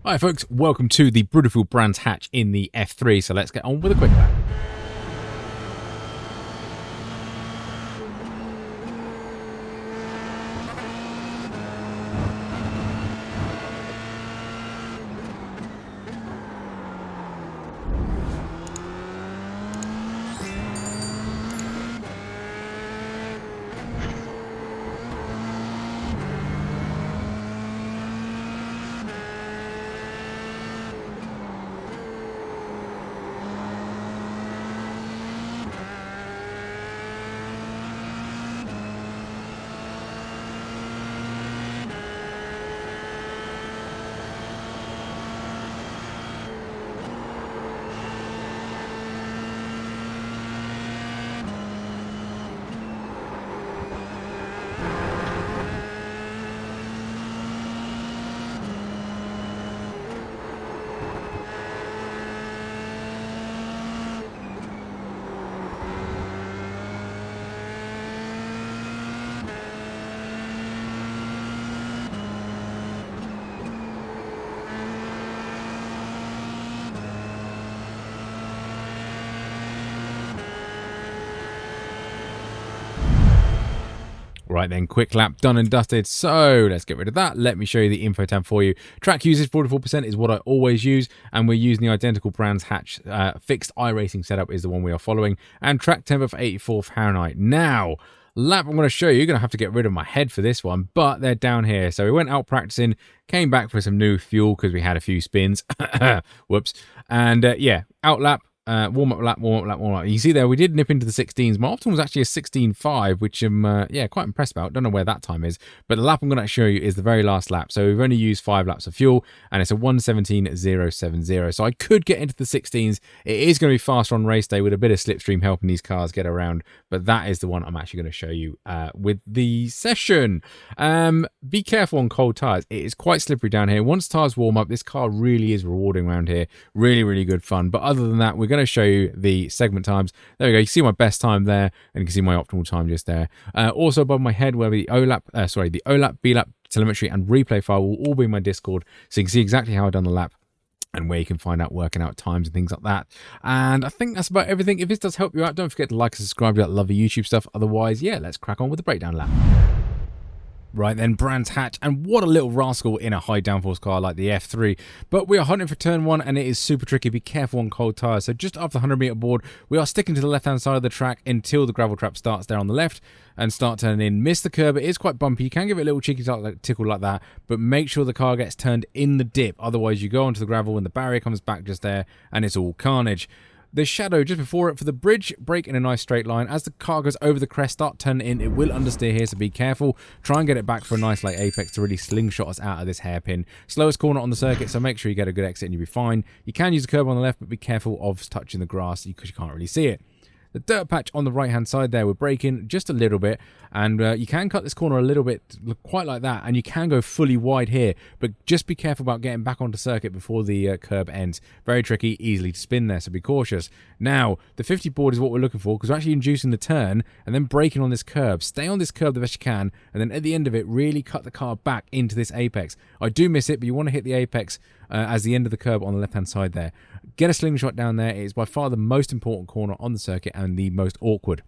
Hi folks, welcome to the Brutalfield Brands hatch in the F3, so let's get on with a quick lap. Right then, quick lap done and dusted. So let's get rid of that. Let me show you the info tab for you. Track usage 44% is what I always use, and we're using the identical Brands hatch. Fixed iRacing setup is the one we are following, and track temper for 84 Fahrenheit. Now, lap I'm going to show you, you're going to have to get rid of my head for this one, but they're down here. So we went out practicing, came back for some new fuel because we had a few spins. Whoops. And yeah, out lap. Warm-up lap, warm-up lap, warm-up. You see there, we did nip into the 16s. My optimal was actually a 16.5, which I'm, yeah, quite impressed about. Don't know where that time is. But the lap I'm going to show you is the very last lap. So we've only used 5 laps of fuel, and it's a 1:17.070. So I could get into the 16s. It is going to be faster on race day with a bit of slipstream helping these cars get around. But that is the one I'm actually going to show you with the session. Be careful on cold tyres. It is quite slippery down here. Once tyres warm up, this car really is rewarding around here. Really, really good fun. But other than that, we're going to show you the segment times. There we go. You can see my best time there, and you can see my optimal time just there. Also above my head, where the OLAP, the OLAP, BLAP, telemetry, and replay file will all be in my Discord, so you can see exactly how I've done the lap and where you can find out working out times and things like that. And I think that's about everything. If this does help you out, don't forget to like and subscribe to that lovely YouTube stuff. Otherwise, yeah, let's crack on with the breakdown lap. Right then, Brands hatch, and what a little rascal in a high downforce car like the F3. But we are hunting for turn 1, and it is super tricky. Be careful on cold tyres. So just after the 100-meter board, we are sticking to the left-hand side of the track until the gravel trap starts there on the left and start turning in. Miss the curb. It is quite bumpy. You can give it a little cheeky tickle like that, but make sure the car gets turned in the dip. Otherwise, you go onto the gravel and the barrier comes back just there, and it's all carnage. The shadow just before it for the bridge, brake in a nice straight line. As the car goes over the crest, start turning in, it will understeer here, so be careful. Try and get it back for a nice late apex to really slingshot us out of this hairpin. Slowest corner on the circuit, so make sure you get a good exit and you'll be fine. You can use the curb on the left, but be careful of touching the grass because you can't really see it. The dirt patch on the right-hand side there, we're braking just a little bit, and you can cut this corner a little bit, quite like that, and you can go fully wide here, but just be careful about getting back onto circuit before the curb ends. Very tricky, easily to spin there, so be cautious. Now, the 50 board is what we're looking for, because we're actually inducing the turn, and then braking on this curb. Stay on this curb the best you can, and then at the end of it, really cut the car back into this apex. I do miss it, but you want to hit the apex as the end of the curb on the left-hand side there. Get a slingshot down there. It is by far the most important corner on the circuit and the most awkward.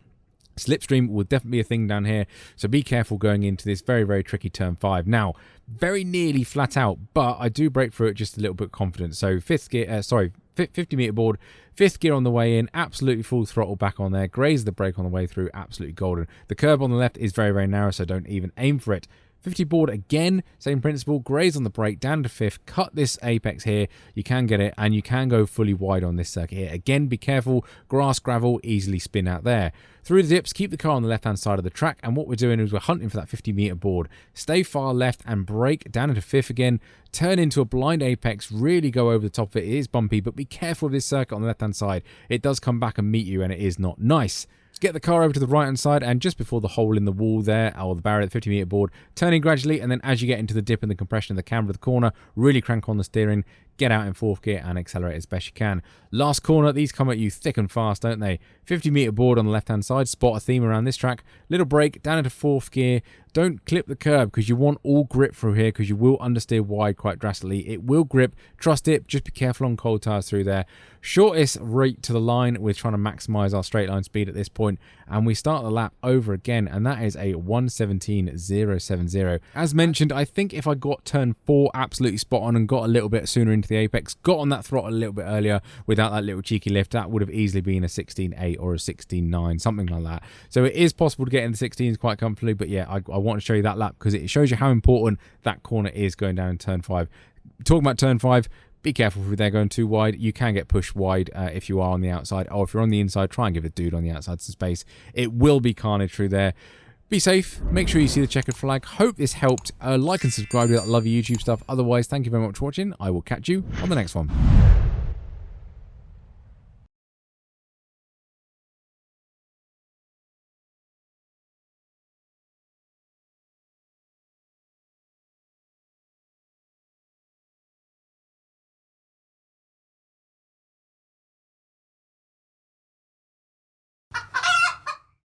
Slipstream will definitely be a thing down here, so be careful going into this very, very tricky turn 5. Now, very nearly flat out, but I do brake through it just a little bit confident. So 50-meter board, 5th gear on the way in, absolutely full throttle back on there, graze the brake on the way through, absolutely golden. The curb on the left is very, very narrow, so don't even aim for it. 50 board again, same principle, graze on the brake, down to 5th, cut this apex here, you can get it, and you can go fully wide on this circuit here. Again, be careful, grass, gravel, easily spin out there. Through the dips, keep the car on the left-hand side of the track, and what we're doing is we're hunting for that 50-meter board. Stay far left and brake, down into 5th again, turn into a blind apex, really go over the top of it. It is bumpy, but be careful of this circuit on the left-hand side. It does come back and meet you, and it is not nice. Get the car over to the right hand side, and just before the hole in the wall there, or the barrier at the 50-meter board, turning gradually, and then as you get into the dip and the compression of the camber of the corner, really crank on the steering, get out in 4th gear and accelerate as best you can. Last corner, these come at you thick and fast, don't they? 50-meter board on the left-hand side, spot a theme around this track. Little brake, down into 4th gear. Don't clip the curb because you want all grip through here because you will understeer wide quite drastically. It will grip, trust it, just be careful on cold tires through there. Shortest rate to the line, we're trying to maximize our straight line speed at this point, and we start the lap over again, and that is a 1:17.070. As mentioned, I think if I got turn 4 absolutely spot on and got a little bit sooner into the apex, got on that throttle a little bit earlier without that little cheeky lift, that would have easily been a 16.8 or a 16.9, something like that. So it is possible to get into 16s quite comfortably, but yeah, I want to show you that lap because it shows you how important that corner is going down in turn 5. Talking about turn 5, be careful if they're going too wide. You can get pushed wide if you are on the outside, or if you're on the inside, try and give a dude on the outside some space. It will be carnage through there. Be safe. Make sure you see the checkered flag. Hope this helped. Like and subscribe to that lovely YouTube stuff. Otherwise, thank you very much for watching. I will catch you on the next one.